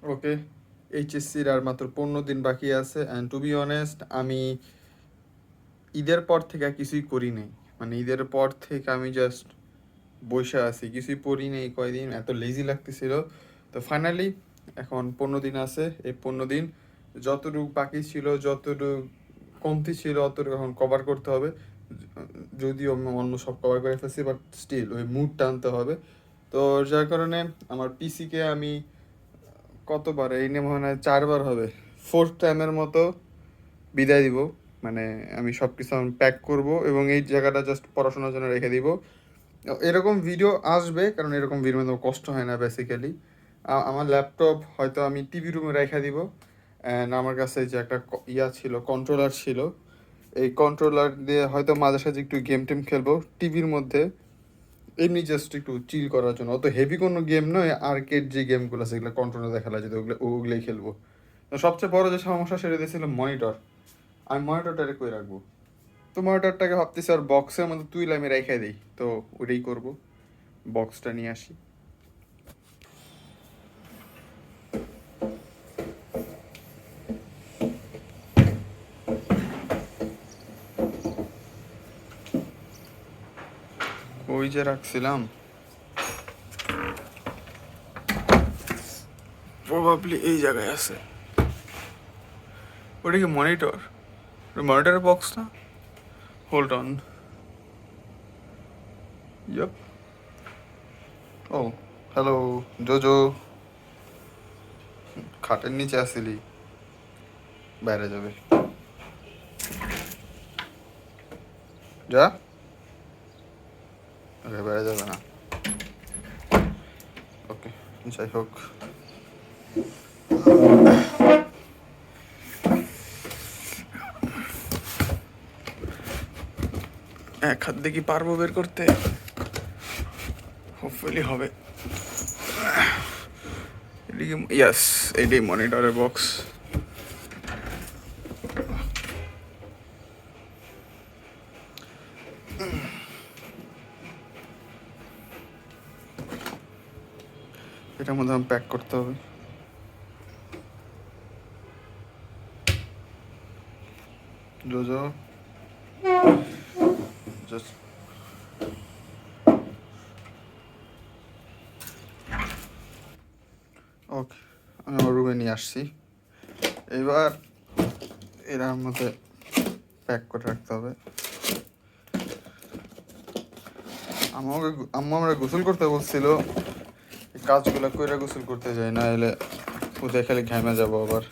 ওকে, এইচএসসির আর মাত্র 15 দিন বাকি আছে। অ্যান্ড টু বি অনেস্ট, আমি ঈদের পর থেকে আর কিছুই করি নাই। মানে ঈদের পর থেকে আমি জাস্ট বসে আছি, কিছুই পড়ি নেই কয়দিন, এত লেজি লাগতেছিল। তো ফাইনালি এখন 15 দিন আছে, এই 15 দিন যতটুকু বাকি ছিল, যতটুকু কমতি ছিল, অতটুকু এখন কভার করতে হবে। যদিও আমি অন্য সব কভার করে ফেলছি, বাট স্টিল ওই মুড টানতে হবে। তো যার কারণে আমার পিসিকে আমি কতবার, এই নিয়ে মনে হয় 4বার হবে, 4th টাইমের মতো বিদায় দিব। মানে আমি সব কিছু প্যাক করব এবং এই জায়গাটা জাস্ট পড়াশোনার জন্য রেখে দিব। এরকম ভিডিও আসবে, কারণ এরকম ভিডিও মধ্যে কষ্ট হয় না বেসিক্যালি। আমার ল্যাপটপ হয়তো আমি টিভি রুমে রেখে দিব। অ্যান্ড আমার কাছে যে একটা ছিল, কন্ট্রোলার ছিল, এই কন্ট্রোলার দিয়ে হয়তো মাঝে সাঝে একটু গেম টেম খেলবো টিভির মধ্যে, এমনি জাস্ট একটু চিল করার জন্য। অত হেভি কোনো গেম নয়, আর্কেড যে গেমগুলো আছে সেগুলো কন্ট্রোলারে খেলা যেত, ওগুলোই খেলবো। তো সবচেয়ে বড় যে সমস্যা সেটা দিয়েছিল মনিটর। আমি মনিটরটারে কই রাখবো? তো মনিটরটাকে ভাবতেছি আর বক্সের মধ্যে তুইলে আমি রেখে দিই, তো ওটাই করবো, বক্সটা নিয়ে আসি। ওই যে রাখছিলাম, প্রবাবলি এই জায়গায় আছে। ওটা কি মনিটর? মনিটরের বক্স না? Hold on. ইয়প। ও হ্যালো জোজো, খাটের নিচে আসিলি? বাইরে যাবে, যা। ওকে, বাইরে যাবে না। ওকে, যাই হোক। এক হাত দেখি পারবো বের করতে, হোপফুলি হবে। এদিকে ইয়াস, এটাই মনিটরের বক্স। এটার মধ্যে আমি প্যাক করতে হবে। জোজো জাস্ট ওকে, আমি আমার রুমে নিয়ে আসছি। এবার এটার মধ্যে প্যাক করে রাখতে হবে। আম্মু আমরা গোসল করতে বলছিল, এই কাজগুলো কইরা গোসল করতে যাই, না এলে কোথায় খালি ঘামে যাবো আবার।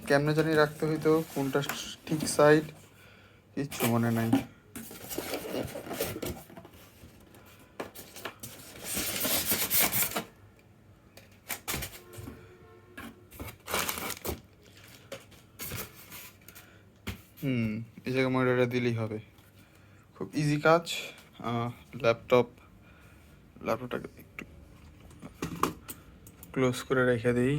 কেমনে জানি রাখতে হইতো, কোনটা ঠিক সাইড কিচ্ছু মনে নাই। এই জায়গায় মনিটরটা দিলেই হবে, খুব ইজি কাজ। ল্যাপটপটাকে একটু ক্লোজ করে রেখে দিই।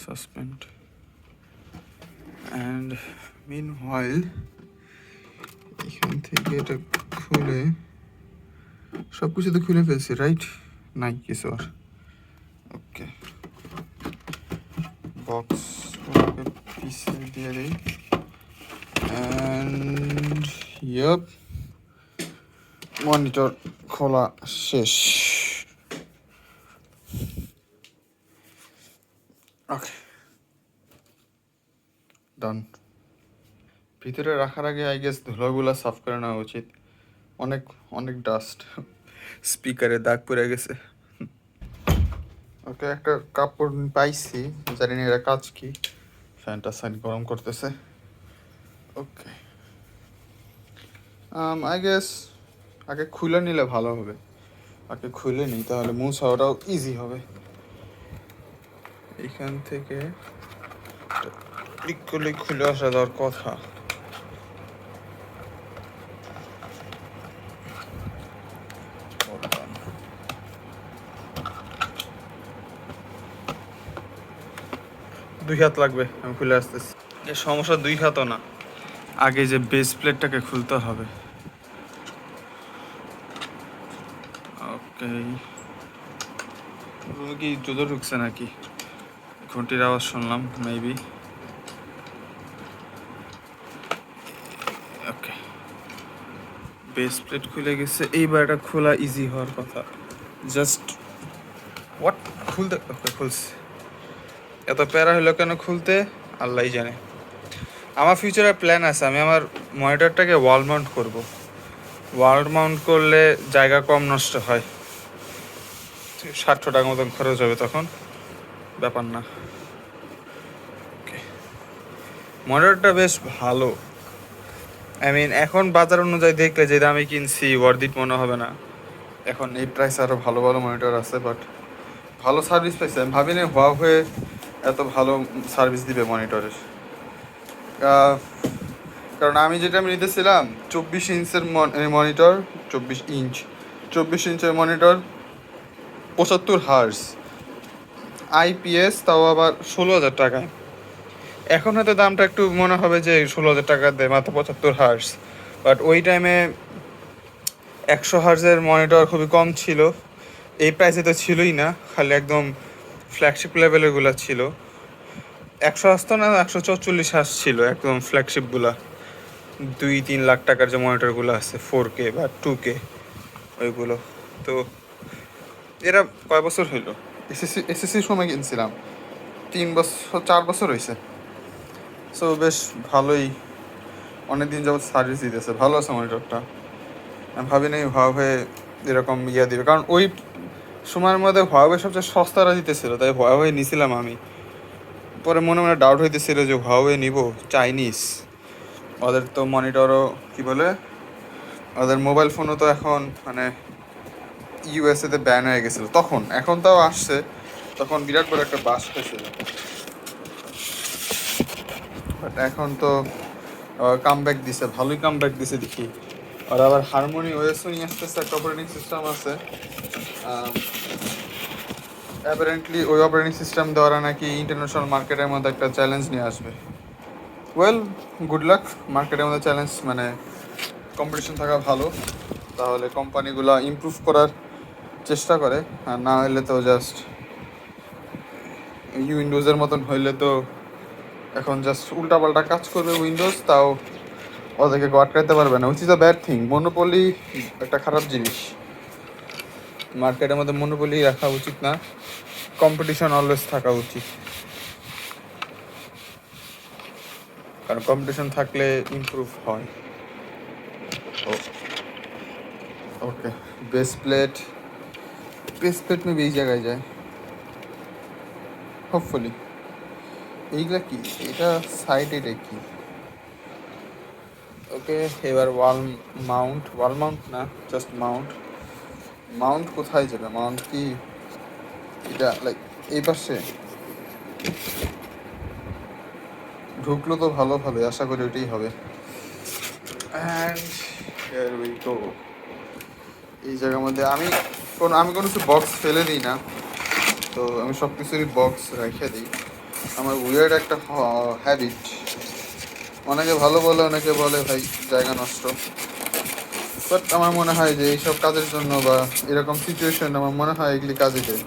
সাসপেন্ড। অ্যান্ড মিনওয়াইল এখান থেকে এটা খুলে, সব কিছু তো খুলে ফেলছি রাইট? নাই কিছু আর। ওকে, বক্স পিসে দিয়ে দিই। অ্যান্ড ইয়প, মনিটর খোলা শেষ। ওকে, ডান। ভিতরে রাখার আগে আই গেস ধুলোগুলো সাফ করে নেওয়া উচিত। অনেক অনেক ডাস্ট, স্পিকারে দাগ পড়ে গেছে। ওকে, একটা কাপড় পাইছি, জানি না এটা কাজ কি। ফ্যানটা সাইড গরম করতেছে। ওকে, আই গেস আগে খুলে নিলে ভালো হবে। আগে খুলে নিই, তাহলে মুছ হওয়াটাও ইজি হবে। এখান থেকে ক্লিক করলে খুলে আসা দেওয়ার কথা। দুই হাত লাগবে, আমি খুলে আসতেছি। এর সমস্যা দুই হাতও না, আগে যে বেস প্লেটটাকে খুলতে হবে। ওকে, কি জুতো ঢুকছে নাকি? ঘন্টির আওয়াজ শুনলাম মেবি। ওকে, বেস প্লেট খুলে গেছে, এইবার এটা খোলা ইজি হওয়ার কথা। জাস্ট হোয়াট, খুলতে, ওকে খুলছে। এত প্যারা হলো কেন খুলতে আল্লাহই জানে। আমার ফিউচারের প্ল্যান আছে, আমি আমার মনিটরটাকে ওয়াল মাউন্ট করব। ওয়াল মাউন্ট করলে জায়গা কম নষ্ট হয়, 700 টাকা মতন খরচ হবে, তখন ব্যাপার না। ওকে, মনিটরটা বেশ ভালো। আই মিন এখন বাজার অনুযায়ী দেখলে যে দামে কিনছি ওয়ার্থ ইট মনে হবে না। এখন এই প্রাইস আরও ভালো ভালো মনিটর আছে, বাট ভালো সার্ভিস পাইছে। আমি ভাবিনি হুয়াওয়ে এত ভালো সার্ভিস দিবে মনিটরের। কারণ আমি যেটা আমি নিতেছিলাম 24 ইঞ্চের মনিটর, 24 ইঞ্চের মনিটর, 75 হার্জ, আইপিএস, তাও আবার 16,000 টাকায়। এখন হয়তো দামটা একটু মনে হবে যে 16,000 টাকা দেয় মাত্র 75 হার্জ, বাট ওই টাইমে 100 হার্জের মনিটর খুবই কম ছিল। এই প্রাইসে তো ছিলই না, খালি একদম ফ্ল্যাগশিপ লেভেলেরগুলো ছিল। 100 হার্জ তো না, 144 হার্জ ছিল একদম ফ্ল্যাগশিপগুলা। 2-3 লাখ টাকার যে মনিটরগুলো আছে 4K বা 2K, ওইগুলো। তো এরা কয় বছর হইলো, এসএসসির সময় কিনছিলাম, 3 বছর 4 বছর হয়েছে। সো বেশ ভালোই, অনেক দিন যাবত সার্ভিস দিতেছে, ভালো আছে মনিটরটা। আমি ভাবিনি হুয়াওয়ে এরকম ইয়ে দিবে, কারণ ওই সময়ের মধ্যে হুয়াওয়ে সবচেয়ে সস্তারা দিতেছিল, তাই হুয়াওয়ে নিছিলাম আমি। পরে মনে মনে ডাউট হইতেছিল যে হুয়াওয়ে নিব, চাইনিজ, ওদের তো মনিটরও কি বলে, ওদের মোবাইল ফোনও তো এখন মানে ইউএসএতে ব্যান হয়ে গেছিলো তখন, এখন তাও আসছে, তখন বিরাট বড় একটা বাস হয়েছিল। বাট এখন তো কামব্যাক দিছে, ভালোই কামব্যাক দিছে দেখি। আর আবার হারমোনি ওএসও নিয়ে আসতেছে, একটা অপারেটিং সিস্টেম আছে। অ্যাপারেন্টলি ওই অপারেটিং সিস্টেম দ্বারা নাকি ইন্টারন্যাশনাল মার্কেটের মধ্যে একটা চ্যালেঞ্জ নিয়ে আসবে। Well, good luck. মার্কেটের মধ্যে চ্যালেঞ্জ মানে কম্পিটিশন থাকা ভালো, তাহলে কোম্পানিগুলো ইমপ্রুভ করার চেষ্টা করে। আর না হলে তো জাস্ট উইন্ডোজের মতন হইলে তো এখন জাস্ট উল্টাপাল্টা কাজ করবে উইন্ডোজ, তাও ওদেরকে আটকাইতে পারবে না, which is a bad thing. Monopoly একটা খারাপ জিনিস, মার্কেটের মধ্যে মনোপলি রাখা উচিত না, কম্পিটিশন অলওয়েজ থাকা উচিত। কারণ কম্পিটিশন থাকলে ইমপ্রুভ হয়। ওকে, বেস প্লেট মেবি এই জায়গায় যায় হোপফুলি। এইগুলা কি, এটা সাইড, এটা কি? ওকে, এবার ওয়াল মাউন্ট না, জাস্ট মাউন্ট কোথায় যাবে? মাউন্ট কি এটা লাইক এই পাশে ঢুকলো তো ভালো হবে, আশা করি ওইটাই হবে। And here we go. এই জায়গার মধ্যে আমি কোনো কিছু বক্স ফেলে দিই না, তো আমি সব কিছুরই বক্স রেখে দিই। আমার উইয়ার্ড একটা হ্যাবিট, অনেকে ভালো বলে, অনেকে বলে ভাই জায়গা নষ্ট, বাট আমার মনে হয় যে এইসব কাজের জন্য বা এরকম সিচুয়েশন আমার মনে হয় এগুলি কাজে দেয়।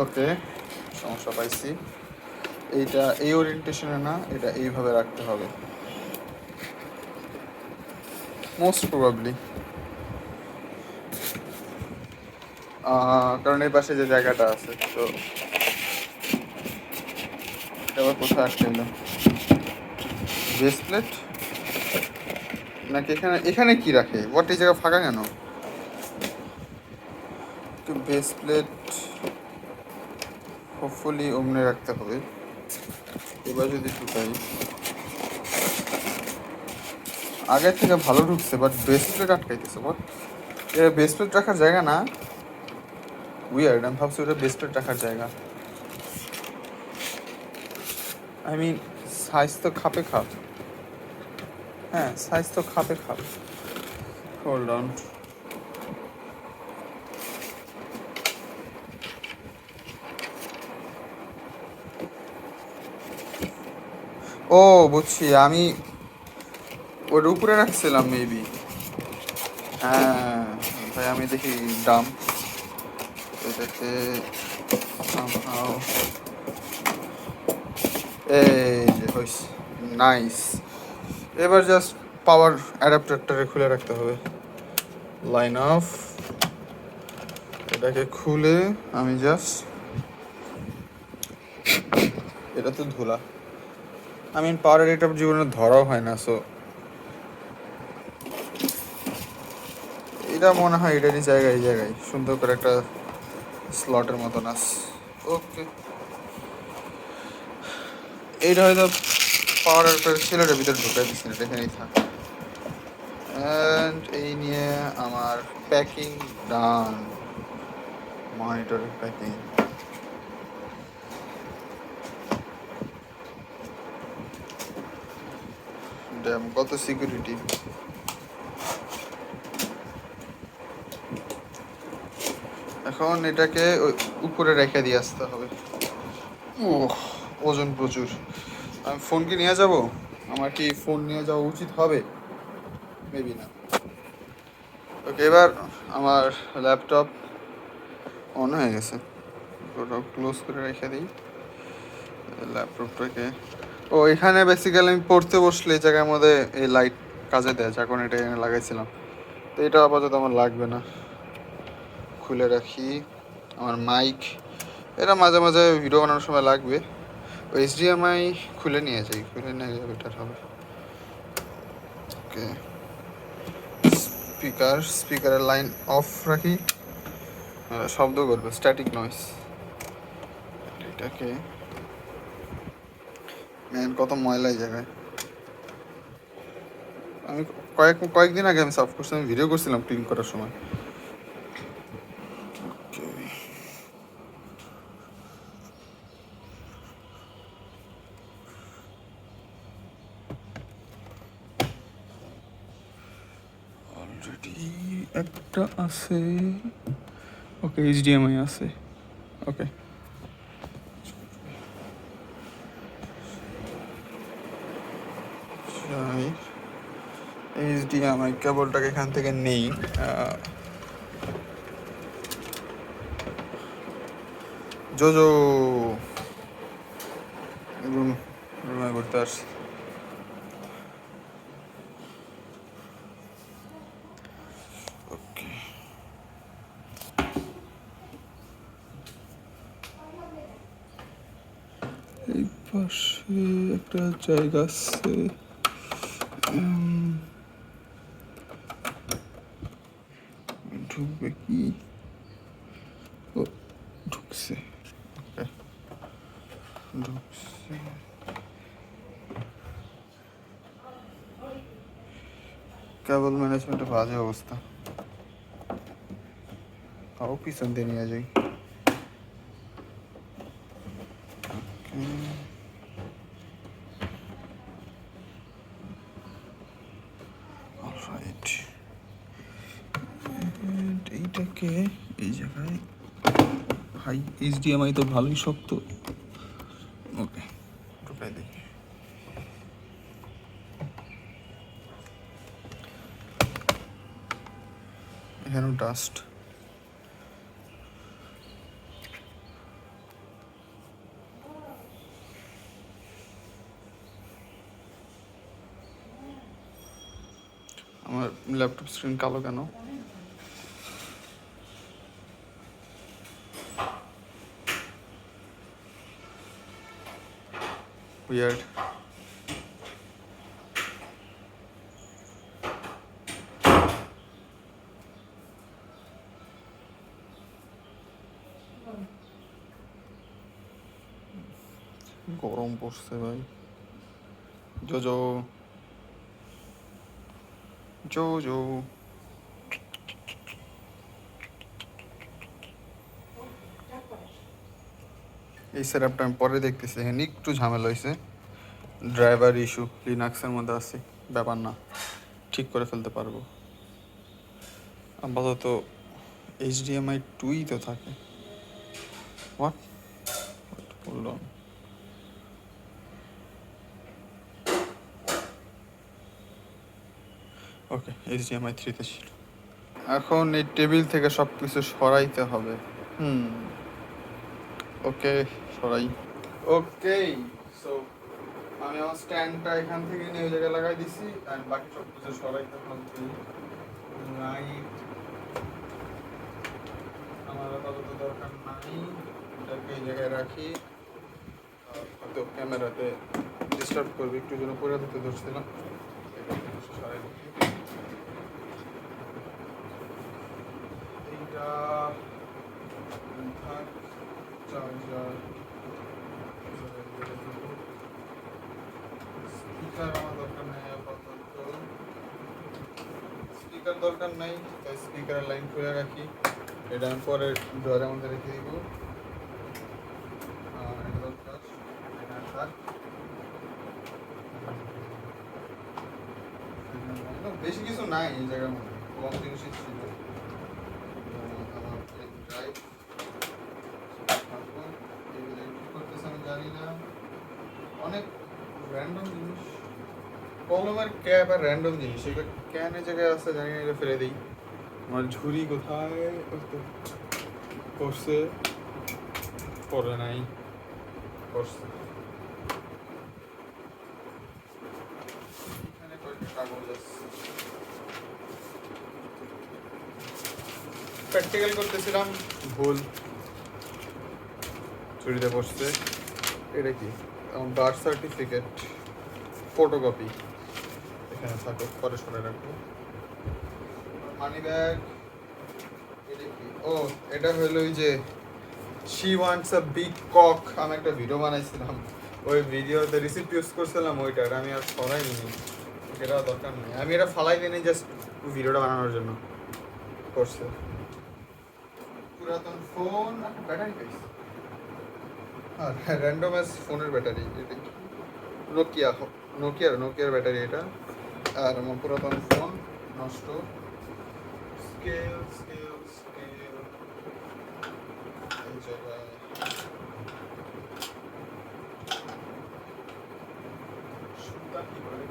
ওকে, সমস্যা পাইছি। এইটা এই ওরিয়েন্টেশনে না, এটা এইভাবে রাখতে হবে মোস্ট প্রবাবলি, কারণ এই পাশে যে জায়গাটা আছে। তো এটা আবার কোথায় আটকাইল? বেস প্লেট নাকি এখানে কি রাখে? হোয়াট, এই জায়গা ফাঁকা কেন? তো বেস প্লেট হোপফুলি অমনে রাখতে হবে। এবার যদি ঢুকাই, আগের থেকে ভালো ঢুকছে, বাট বেস প্লেট আটকাইতেছে। বাট এটা বেস প্লেট রাখার জায়গা না, উইয়ার্ড। আমি ভাবছি ওটা বেস প্লেট রাখার জায়গা। আই মিন সাইজ তো খাপে খাপ, হ্যাঁ সাইজ তো খাপে খাপ। হোল্ড অন, ও বুঝছি, আমি ওর উপরে রাখছিলাম মেবি। হ্যাঁ কোথায় আমি দেখি ডাম এটাকে somehow এই যে হইছে নাইস। এবার জাস্ট পাওয়ার অ্যাডাপ্টারটারে খুলে রাখতে হবে। লাইন অফ, এটাকে খুলে আমি জাস্ট, এটা তো ধুলা, আমি পাওয়ার অ্যাডাপ্টার জীবনে ধরাও হয় না, সো এটা মনে হয় এটারই জায়গায় এই জায়গায় সুন্দর করে একটা স্লটের মতন আছে। ওকে, এইটা হয়তো পাওয়ার অ্যাডাপ্টার সিলেটের ভিতরে ঢুকাই দিচ্ছি না, এখানেই থাক। অ্যান্ড এই নিয়ে আমার প্যাকিং ডান, মনিটরের প্যাকিং। ড্যাম কত সিকিউরিটি। এখন এটাকে উপরে রেখে দিয়ে আসতে হবে। ওহ, ওজন প্রচুর। আমি ফোন কি নিয়ে যাব? আমার কি ফোন নিয়ে যাওয়া উচিত হবে? মেবি না। ওকে, এবার আমার ল্যাপটপ অন হয়ে গেছে, ওটা ক্লোজ করে রেখে দিই ল্যাপটপটাকে। ও এখানে বেসিক্যালি আমি পড়তে বসলে এই জায়গার মধ্যে এই লাইট কাজে দেয়, যখন এটা এখানে লাগাইছিলাম। তো এটা আপাতত আমার লাগবে না, খুলে রাখি। আমার মাইক, এটা মাঝে মাঝে ভিডিও বানানোর সময় লাগবে। এইচডিএমআই খুলে নিয়ে যাই, খুলে নিয়ে যাবে, বেটার হবে। ওকে, স্পিকারের লাইন অফ রাখি, শব্দ করবে, স্ট্যাটিক নয়েস। এটাকে ম্যান কত ময়লা এই জায়গায়। আমি কয়েকদিন আগে আমি সাফ করছিলাম, ভিডিও করছিলাম ক্লিন করার সময়। অলরেডি একটা আছে। ওকে, এইচডিএমআই আছে। ওকে, এইচডিএমআই কেবলটাকে এখান থেকে নেই। জোজো রুমে ঘুরতে আসছি। ওকে, এই পাশে একটা জায়গা আছে, ঢুকবে কি? ও ঢুকছে, ঢুকছে। কেবল ম্যানেজমেন্টের বাজে অবস্থা। তাও পিছন দিয়ে নিয়ে যাই। অলরাইট, এইটাকে এই জায়গায়, ভাই এইচডিএমআই তো ভালোই শক্ত। ওকে, ঢুকাই দিই। এখানেও ডাস্ট। আমার ল্যাপটপ স্ক্রিন কালো কেন? উইয়ার্ড। গরম পড়ছে ভাই। জোজো জোজো, এই সেটআপটা আমি পরে দেখতেছি, এখানে একটু ঝামেলা হয়েছে, ড্রাইভার ইস্যু, লিনাক্সের মধ্যে আছে, ব্যাপার না, ঠিক করে ফেলতে পারবো। আপাতত এইচডিএমআই 2ই তো থাকে। What, hold on. Okay, HDMI 3তে ছিল। এখন এই টেবিল থেকে সব কিছু সরাইতে হবে। হুম, ওকে, সরাই। ওকে, সো আমি আমার স্ট্যান্ডটা এখান থেকে নিয়ে ওই জায়গায় লাগাই দিছি, আর বাকি সব কিছু সরাইতে হবে। লাইট আমার আপাতত দরকার নাই, এটাকে এই জায়গায় রাখি। হয়তো ক্যামেরাতে ডিস্টার্ব করবে, একটু জন্য পরে ধরতে ধরছিলাম। সরাই দিই। এইটা থাক, চার্জার, স্পিকার আমার দরকার নেই আপাতত। স্পিকার দরকার নাই, তাই স্পিকারের লাইন খুলে রাখি। এটা আমি পরে ড্রয়ারের মধ্যে রেখে দিব। এটা দরকার, এটা থাক। বেশি কিছু নাই এই জায়গার মধ্যে, কম জিনিসই ছিল। আমার ড্রাইভ এগুলো কি করতেছে আমি জানি না, অনেক র্যান্ডম জিনিস, কলমের ক্যাপ আর র্যান্ডম জিনিস। এটা কেন এই জায়গায় আছে জানি না, এটা ফেলে দিই। আমার ঝুড়ি কোথায় করছে, পরে নাই, করছে। এখানে কয়েকটা কাগজ আছে, প্র্যাকটিক্যাল করতেছিলাম, ভুল চুরিতে বসছে। এটা কি? আমার বার্থ সার্টিফিকেট ফটোকপি, এখানে থাকুক, পরে সরে রাখবো। মানি ব্যাগ, এটা কি? ও, এটা হলো ওই যে she wants a big cock, আমি একটা ভিডিও বানাইছিলাম, ওই ভিডিওতে রিসিপ্ট ইউজ করছিলাম, ওইটার আমি আর সরাই নিই, এটা দরকার নেই, আমি এটা ফালাই দিই জাস্ট ভিডিওটা বানানোর জন্য করছে। পুরাতন ফোন, ব্যাটারি পাইছি, আর র্যান্ডম এস ফোনের ব্যাটারি, এটা নোকিয়ার ব্যাটারি এটা। আর আমার পুরাতন ফোন নষ্ট। স্কেল স্কেল স্কেল এই জায়গায় সুতা কি করে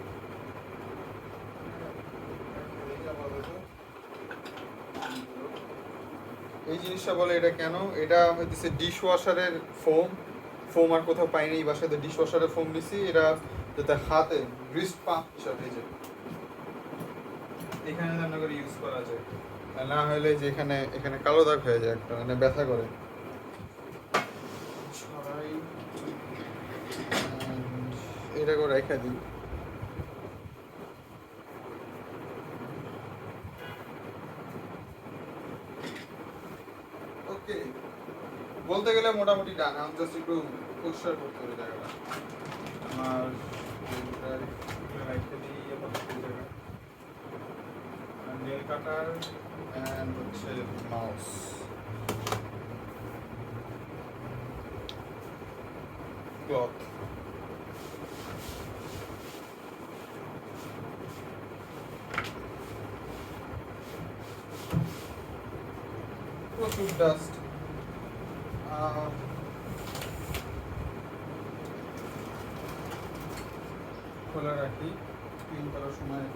এই জিনিসটা বলে, এটা কেন? এটা হইতেছে ডিশ ওয়াশারের ফোম। ফোম আর কোথাও পাইনি, এই বাসাতে ডিশ ওয়াশারের ফোম নিছি, এটা যাতে হাতে গ্রিস্ট পাম্প হিসাবে এই যে এখানে রান্না করে ইউজ করা যায়, আর না হলে যে এখানে এখানে কালো দাগ হয়ে যায় একটা, মানে ব্যথা করে। ছড়াই, এটা করে রেখে দিই। ওকে, বলতে গেলে মোটামুটি ডান, আমি জাস্ট একটু পরিষ্কার করতে হবে জায়গাটা। আমার রেখে দিই নেল কাটার অ্যান্ড হচ্ছে মাউস। ক্লথ, প্রচুর ডাস্ট। খোলা রাখি, ক্লিন করার সময়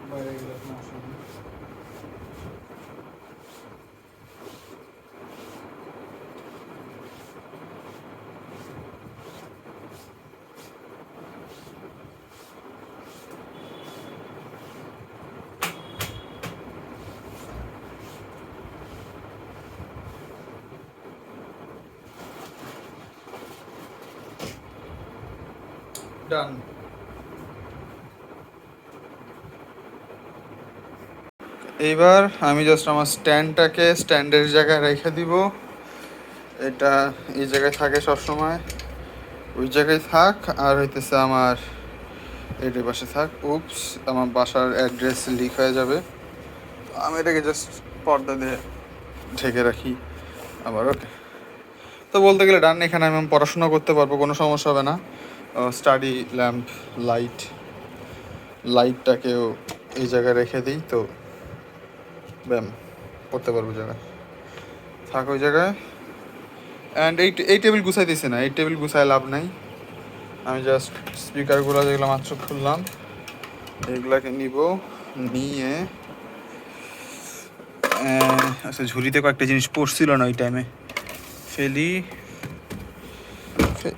বাইরে গেলে সমস্যা নেই। ডান। এইবার আমি জাস্ট আমার স্ট্যান্ডের জায়গায় রেখে দিব। এটা এই জায়গায় থাকে সবসময়, ওই জায়গায় থাক। আর হইতেছে আমার এটার পাশে থাক। উপস, আমার বাসার অ্যাড্রেস লিক হয়ে যাবে, আমি এটাকে জাস্ট পর্দা দিয়ে ঢেকে রাখি আবার। ওকে, তো বলতে গেলে ডান। এখানে আমি পড়াশোনা করতে পারবো, কোনো সমস্যা হবে না। স্টাডি ল্যাম্প, লাইটটাকেও এই জায়গায় রেখে দিই, তো ব্যাম পড়তে পারবো জায়গায় থাক ওই জায়গায়। অ্যান্ড এই টেবিল গুছাই দিছি না, এই টেবিল গুছায় লাভ নাই। আমি জাস্ট স্পিকারগুলো যেগুলো মাত্র খুললাম এগুলাকে নিব, নিয়ে আচ্ছা ঝুড়িতে কয়েকটা জিনিস পড়ছিল না ওই টাইমে, ফেলি।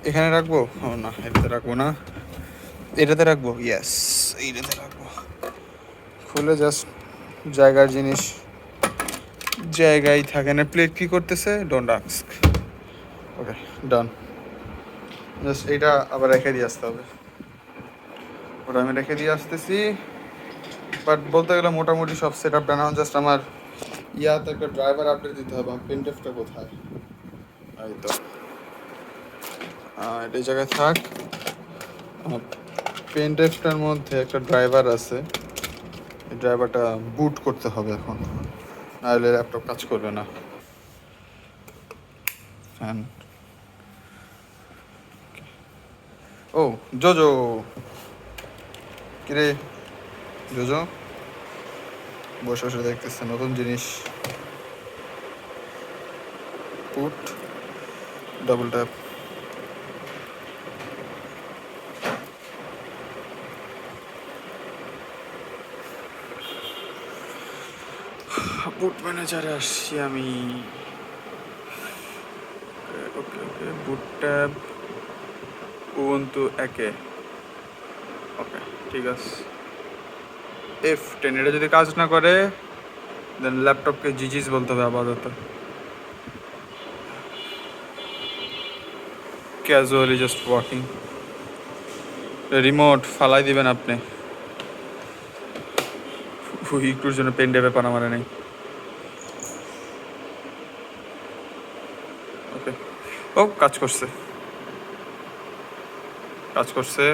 এখানে রাখবো? ও না, এটাতে রাখবো না, এটাতে রাখবো। ইয়েস, এইটাতে রাখবো। খুলে জাস্ট জায়গার জিনিস জায়গায় থাকে না। প্লেট কি করতেছে? Don't ask. Okay, done. Just এইটা আবার রেখে দিয়ে আসতে হবে। ওটা আমি রেখে দিয়ে আসতেছি। বাট বলতে গেলে মোটামুটি সব সেট আপ ডান। জাস্ট আমার ইয়াতে একটা ড্রাইভার আপডেট দিতে হবে। আমার পেন ড্রাইভটা কোথায়? এই তো, এটা এই জায়গায় থাক। আমার পেন ড্রাইভটার মধ্যে একটা ড্রাইভার আছে, এই ড্রাইভারটা বুট করতে হবে এখন, নাহলে ল্যাপটপ কাজ করবে না। ফ্যান। ও জোজো, কিরে জোজো? বসে বসে দেখতেছে নতুন জিনিস। Put, double tap. বুট ম্যানেজারে আসছি আমি। ওকে ওকে, বুট ট্যাব উবুন্টু একে। ওকে, ঠিক আছে। F10, এটা যদি কাজ না করে দেন ল্যাপটপকে জিজিস বলতে হবে আপাতত। Casually just walking. রিমোট ফালাই দিবেন আপনি। একটুর জন্য পেন ড্রাইভে পানা মারে নেই। ওকে, ও কাজ করছে, কাজ করছে।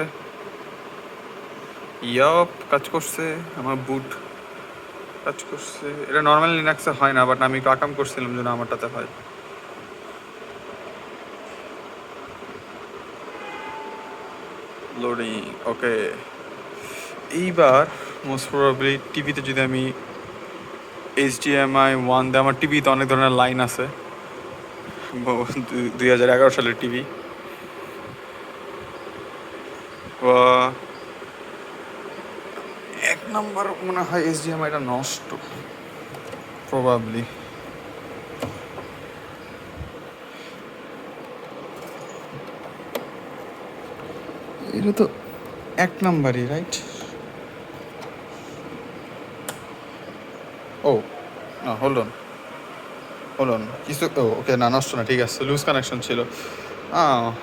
ইয়াপ, কাজ করছে। আমার বুট কাজ করছে। এটা নর্মাল লিনাক্সে হয় না, বাট আমি একটু আকাম করছিলাম যেন আমারটাতে হয়। লোডিং। ওকে, এইবার মোস্ট প্রবাবলি টিভিতে যদি আমি HDMI 1 দিয়ে, আমার টিভিতে অনেক ধরনের লাইন আছে, 2011 সালের টিভি। এক নম্বর মনে হয় HDMIটা নষ্ট, প্রবাবলি। এটা তো এক নম্বরই, রাইট? ও না, হোল্ড অন কিছু। ও ওকে, না নষ্ট না, ঠিক আছে। লুজ কানেকশন ছিল।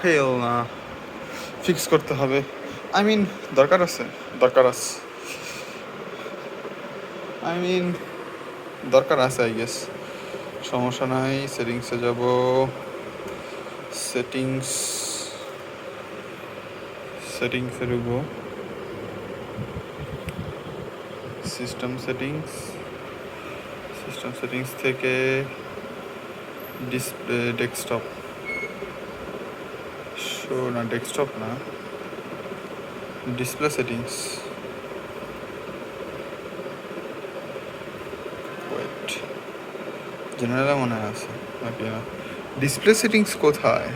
হেল না, ফিক্স করতে হবে। আই মিন দরকার আছে, দরকার আছে। আই মিন দরকার আছে, আই গেস। সমস্যা নাই। সেটিংসে যাব, সেটিংস, সেটিংসে ঢুকবো, সিস্টেম সেটিংস, সিস্টেম সেটিংস থেকে ডিসপ্লে, ডেস্কটপ, শো না, ডেস্কটপ না, ডিসপ্লে সেটিংস। ওয়েট, জেনারেলে মনে আছে নাকি না? ডিসপ্লে সেটিংস কোথায়?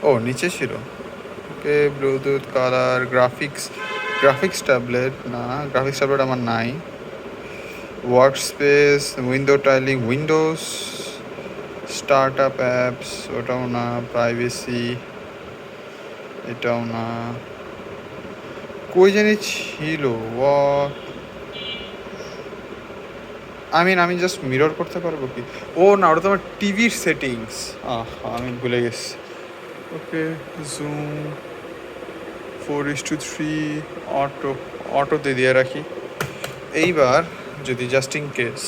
ও নিচে ছিল। Okay, bluetooth, colour, graphics, graphics tablet না, গ্রাফিক্স ট্যাবলেট আমার নাই। Work space, window tiling, Windows, start up apps, ওটাও না। প্রাইভেসি, এটাও না। কই জানি ছিল। আমি জাস্ট মিরর করতে পারবো কি? ও না, ওটা তো আমার টিভির সেটিংস। আমি ভুলে গেছি। ওকে, জুম 4:3, অটো, অটোতে দিয়ে রাখি। এইবার যদি জাস্ট ইন কেস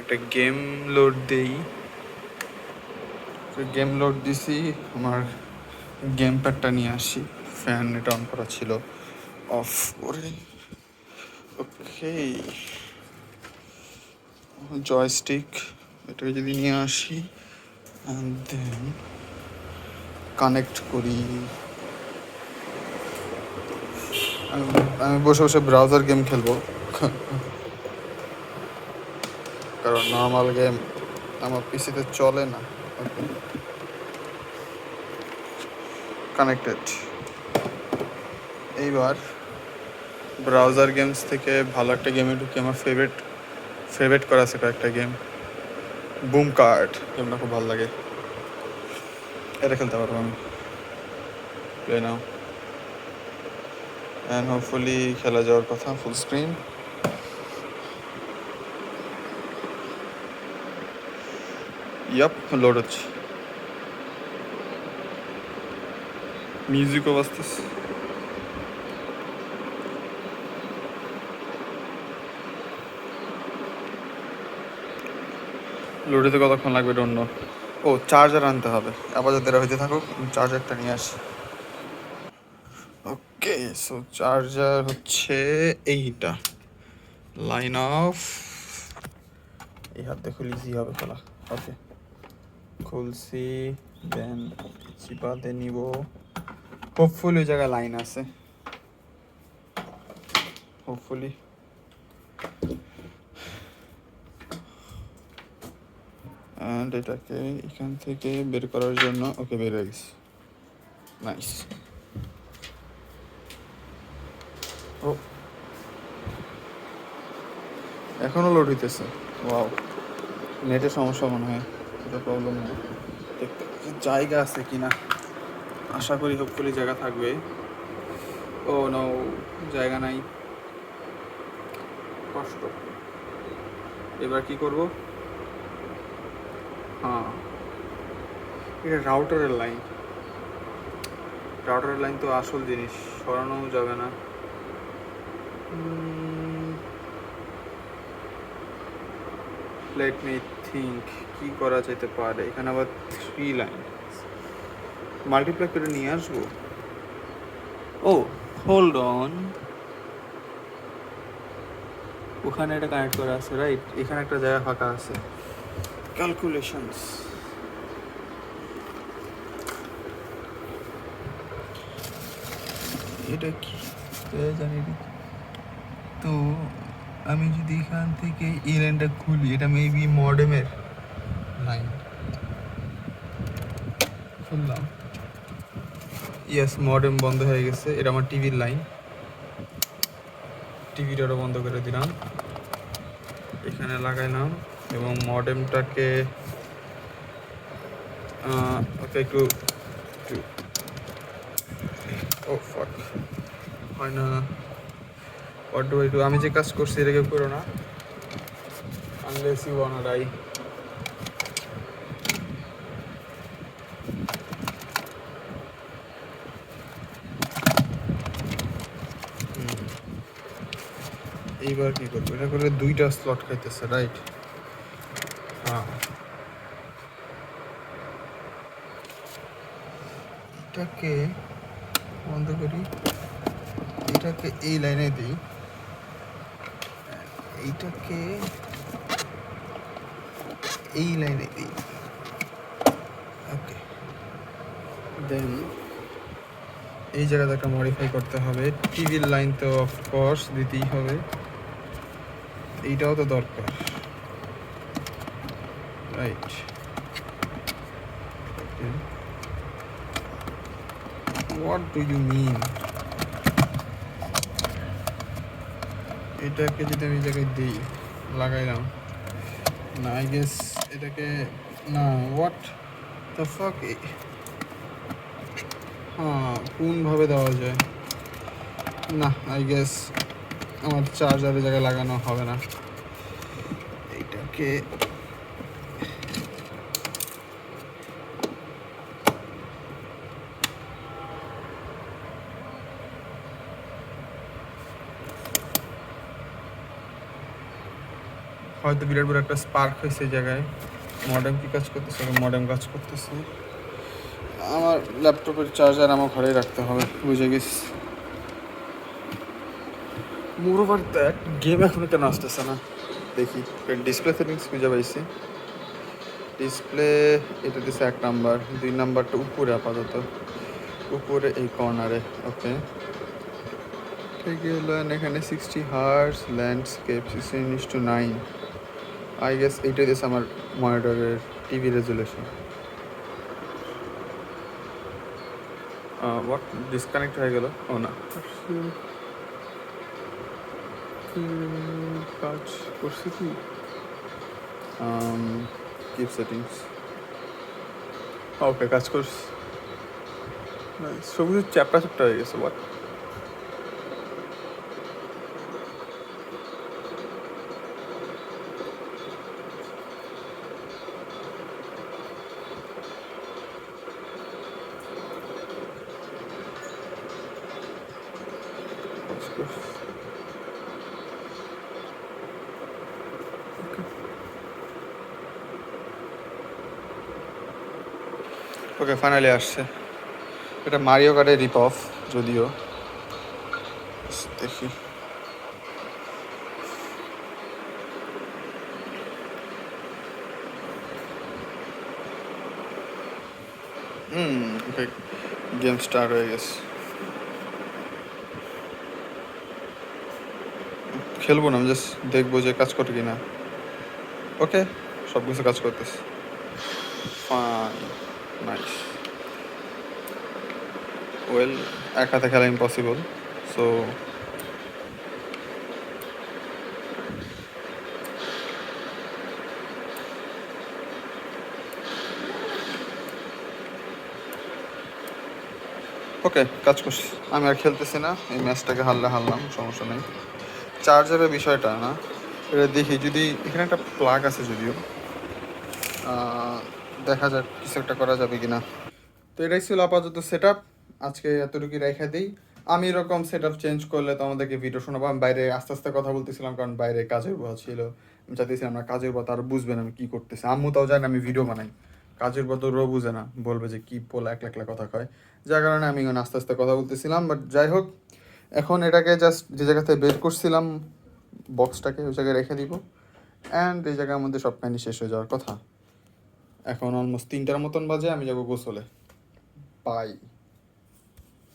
একটা গেম লোড দেই, গেম লোড দিছি, আমার গেম প্যাডটা নিয়ে আসি। ফ্যান এটা অন করা ছিল, অফ করে। ওকে, জয়স্টিক এটাকে যদি নিয়ে আসি অ্যান্ড দেন কানেক্ট করি। আমি বসে বসে ব্রাউজার গেম খেলবো, কারণ নর্মাল গেম আমার পিসিতে চলে না। ওকে, কানেক্টেড। এইবার ব্রাউজার গেমস থেকে ভালো একটা গেমে ঢুকি, আমার ফেভারিট ফেভারিট করা আছে কয়েকটা গেম। বুম কার্ড গেমটা খুব ভালো লাগে, এটা খেলতে পারবো আমি। প্লে নাও অ্যান্ড হোপফুলি খেলা যাওয়ার কথা ফুল স্ক্রিন। ইয়াপ লোড হচ্ছে, মিউজিকও বাজতেছে। লোডেতে কতক্ষণ লাগবে ডোন্ট নো। ও চার্জার আনতে হবে, আপাতত এরা হইতে থাকুক, চার্জারটা নিয়ে আসি। ওকে সো চার্জার হচ্ছে এইটা, লাইন অফ। এই হাত দিয়ে খুলে ইজি হবে খোলা। ওকে খুলছি, দেন চিপাতে নিব। হোপফুলি ওই জায়গায় লাইন আছে, হোপফুলি। অ্যান্ড এটাকে এখান থেকে বের করার জন্য, ওকে বের হয়ে গেছে, নাইস। ও এখনও লোড হইতেছে, ওয়াও। নেটের সমস্যা মনে হয়, এটা প্রবলেম না। দেখতে জায়গা আছে কিনা, আশা করি হোপফুলি জায়গা থাকবে। ও নো, জায়গা নাই, কষ্ট। এবার কি করব? হ্যাঁ এটা রাউটারের লাইন, রাউটারের লাইন তো আসল জিনিস, সরানো যাবে না। লেট মি থিঙ্ক কি করা যেতে পারে। এখানে আবার 3 লাইন, মাল্টিপ্লাই করে নিয়ে আসবো। ও হোল্ড অন, ওখানে এটা কানেক্ট করা আছে রাইট, এখানে একটা জায়গা ফাঁকা আছে। ক্যালকুলেশনস, এটা কি জানি না তো। আমি যদি এখান থেকে এই লাইনটা খুলি, এটা মেবি মডেমের লাইন। খুললাম, ইয়েস মডেম বন্ধ হয়ে গেছে, এটা আমার টিভির লাইন। টিভিটারও বন্ধ করে দিলাম, এখানে লাগাইলাম এবং মডেমটাকে ওকে একটু ও ফাক হয় না। What do I do? আমি যে কাজ করছি এটা কেউ করো না, আনলেস ইউ ওয়ান্না ডাই। এইবার কি করবো? এটা করলে 2টা স্লট খাইতেছে রাইট। হ্যাঁ এটাকে বন্ধ করি, এটাকে এই লাইনে দিই, এইটাকে এই লাইনে দিই। ওকে দেন এই জায়গাতে একটা মডিফাই করতে হবে। টিভির লাইন তো অফকোর্স দিতেই হবে, এইটাও তো দরকার right. What do you mean? এটাকে যদি আমি এই জায়গায় দিই, লাগাইলাম না, আই গেস এটাকে না, হোয়াট দ্য ফাক। হ্যাঁ কোনভাবে দেওয়া যায় না, আই গেস আমার চার্জারের জায়গায় লাগানো হবে না। এইটাকে হয়তো বিরাট বড় একটা স্পার্ক হয়েছে এই জায়গায়। মডেম কি কাজ করতেছে? মডেম কাজ করতেছে। আমার ল্যাপটপের চার্জার আমার ঘরেই রাখতে হবে, বুঝে গেছি। মোর ওভার দ্যাট গেম এখনো কেন আসতেছে না দেখি। ডিসপ্লে সেটিংস খুঁজে পাইছি, ডিসপ্লে এটা দিচ্ছে 1 নাম্বার, 2 নাম্বারটা উপরে, আপাতত উপরে এই কর্নারে। ওকে ঠিক গেল। এখানে 60 হার্টজ ল্যান্ডস্কেপ 16:9, আই গেস এইটা দিচ্ছে আমার মনিটরের টিভি রেজুলেশন। হোয়াট ডিসকানেক্ট হয়ে গেল? ও না, কাজ করছে কি? কিপ সেটিংস, ওকে কাজ করছি। সব কিছু চ্যাপ্টা চ্যাপ্টা হয়ে গেছে। বাট ওকে ফাইনালি আসছে। এটা মারিও কার্টের রিপ অফ যদিও, দেখি। ওকে গেম স্টার্ট হয়ে গেছে। খেলবো না, আমি জাস্ট দেখবো যে কাজ করে কিনা। ওকে সব কিছু কাজ করতেছে, ফাইন, নাইস। ওয়েল এক হাতে খেলা ইম্পসিবল, সো ওকে কাজ করছি। আমি আর খেলতেছি না, এই ম্যাচটাকে হারলাম, সমস্যা নেই। চার্জারের বিষয়টা না, এটা দেখি যদি এখানে একটা প্লাগ আছে যদিও, দেখা যাক কিছু একটা করা যাবে কিনা। তো এটাই ছিল আপাতত সেট আপ, আজকে এতটুকু রেখে দিই। আমি এরকম সেট আপ চেঞ্জ করলে তো আমাদেরকে ভিডিও শোনাবো। আমি বাইরে আস্তে আস্তে কথা বলতেছিলাম কারণ বাইরে কাজের বয়া ছিল। আমি চাইতেছিলাম না কাজের বয়া তার বুঝবেন আমি কী করতেছি। আম্মু তাও জানে আমি ভিডিও বানাই, কাজের বয়া তো রো বুঝে না, বলবে যে কী পোলা একলা একলা কথা কয়। যার কারণে আমি এখন আস্তে আস্তে কথা বলতেছিলাম। বাট যাই হোক, এখন এটাকে জাস্ট যে জায়গা থেকে বের করছিলাম বক্সটাকে ওই জায়গায় রেখে দিব। অ্যান্ড এই জায়গার মধ্যে সব কাহিনি শেষ হয়ে যাওয়ার কথা। এখন অলমোস্ট 3টার মতন বাজে, আমি যাবো গোসলে। বাই।